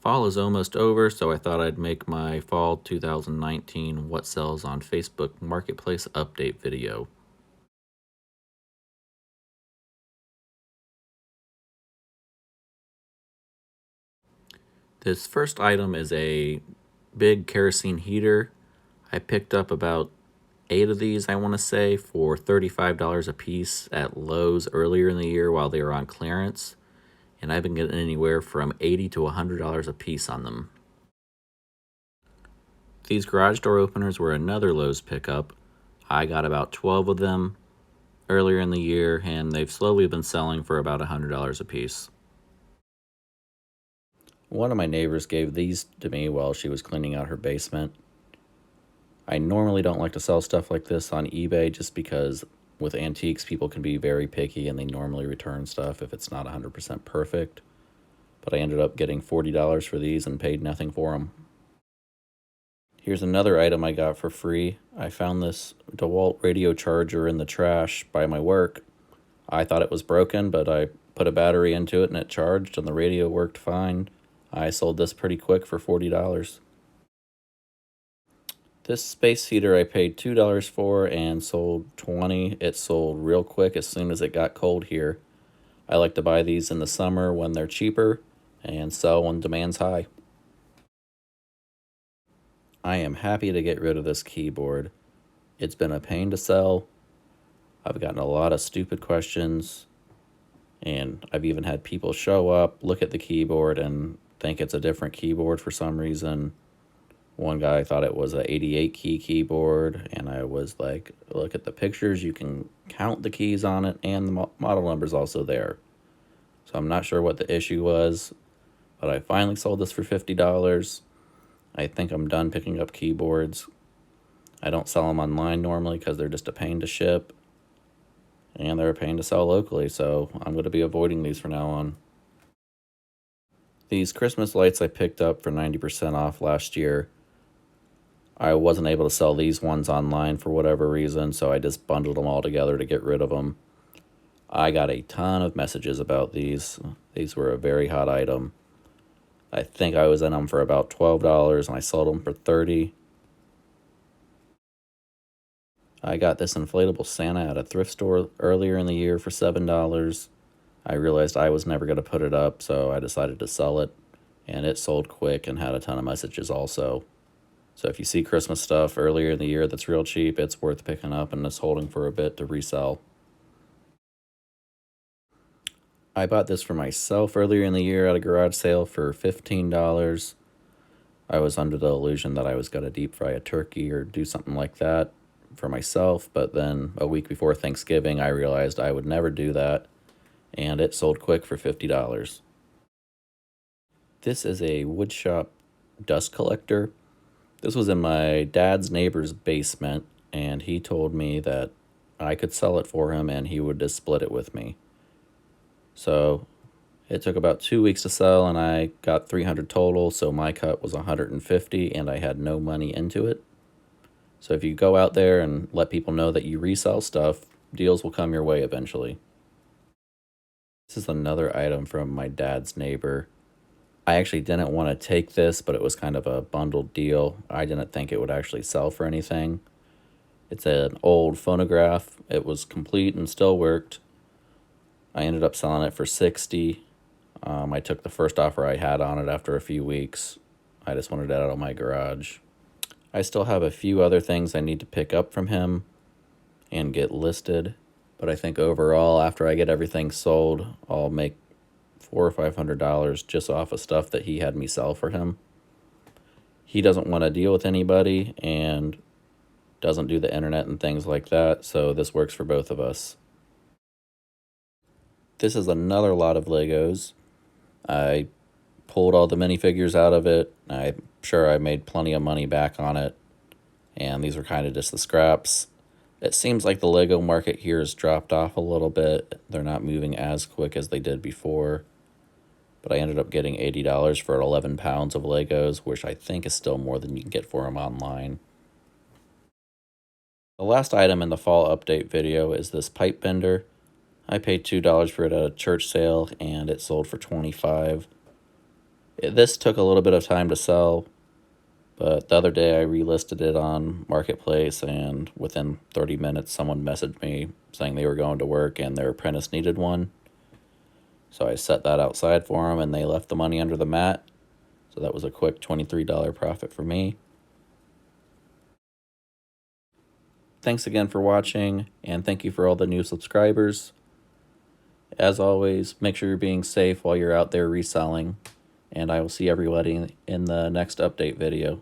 Fall is almost over, so I thought I'd make my fall 2019 What Sells on Facebook Marketplace update video. This first item is a big kerosene heater. I picked up about 8 of these, I want to say, for $35 a piece at Lowe's earlier in the year while they were on clearance. And I've been getting anywhere from $80 to $100 a piece on them. These garage door openers were another Lowe's pickup. I got about 12 of them earlier in the year, and they've slowly been selling for about $100 a piece. One of my neighbors gave these to me while she was cleaning out her basement. I normally don't like to sell stuff like this on eBay just because with antiques, people can be very picky and they normally return stuff if it's not 100% perfect. But I ended up getting $40 for these and paid nothing for them. Here's another item I got for free. I found this DeWalt radio charger in the trash by my work. I thought it was broken, but I put a battery into it and it charged and the radio worked fine. I sold this pretty quick for $40. This space heater I paid $2 for and sold $20. It sold real quick as soon as it got cold here. I like to buy these in the summer when they're cheaper and sell when demand's high. I am happy to get rid of this keyboard. It's been a pain to sell. I've gotten a lot of stupid questions, and I've even had people show up, look at the keyboard, and think it's a different keyboard for some reason. One guy thought it was a 88 key keyboard, and I was like, look at the pictures, you can count the keys on it, and the model number's also there. So I'm not sure what the issue was, but I finally sold this for $50. I think I'm done picking up keyboards. I don't sell them online normally because they're just a pain to ship, and they're a pain to sell locally, so I'm going to be avoiding these from now on. These Christmas lights I picked up for 90% off last year. I wasn't able to sell these ones online for whatever reason, so I just bundled them all together to get rid of them. I got a ton of messages about these. These were a very hot item. I think I was in them for about $12, and I sold them for $30. I got this inflatable Santa at a thrift store earlier in the year for $7. I realized I was never going to put it up, so I decided to sell it, and it sold quick and had a ton of messages also. So if you see Christmas stuff earlier in the year that's real cheap, it's worth picking up and just holding for a bit to resell. I bought this for myself earlier in the year at a garage sale for $15. I was under the illusion that I was going to deep fry a turkey or do something like that for myself, but then a week before Thanksgiving, I realized I would never do that, and it sold quick for $50. This is a Woodshop dust collector. This was in my dad's neighbor's basement, and he told me that I could sell it for him and he would just split it with me. So it took about 2 weeks to sell, and I got 300 total, so my cut was 150, and I had no money into it. So if you go out there and let people know that you resell stuff, deals will come your way eventually. This is another item from my dad's neighbor. I actually didn't want to take this, but it was kind of a bundled deal. I didn't think it would actually sell for anything. It's an old phonograph. It was complete and still worked. I ended up selling it for $60. I took the first offer I had on it after a few weeks. I just wanted it out of my garage. I still have a few other things I need to pick up from him and get listed, but I think overall, after I get everything sold, I'll make $400 or $500 just off of stuff that he had me sell for him. He doesn't want to deal with anybody and doesn't do the internet and things like that, so this works for both of us. This is another lot of Legos. I pulled all the minifigures out of it. I'm sure I made plenty of money back on it, and these were kind of just the scraps. It seems like the Lego market here has dropped off a little bit. They're not moving as quick as they did before, but I ended up getting $80 for 11 pounds of Legos, which I think is still more than you can get for them online. The last item in the fall update video is this pipe bender. I paid $2 for it at a church sale, and it sold for $25. This took a little bit of time to sell, but the other day I relisted it on Marketplace, and within 30 minutes someone messaged me saying they were going to work and their apprentice needed one. So I set that outside for them, and they left the money under the mat. So that was a quick $23 profit for me. Thanks again for watching, and thank you for all the new subscribers. As always, make sure you're being safe while you're out there reselling, and I will see everybody in the next update video.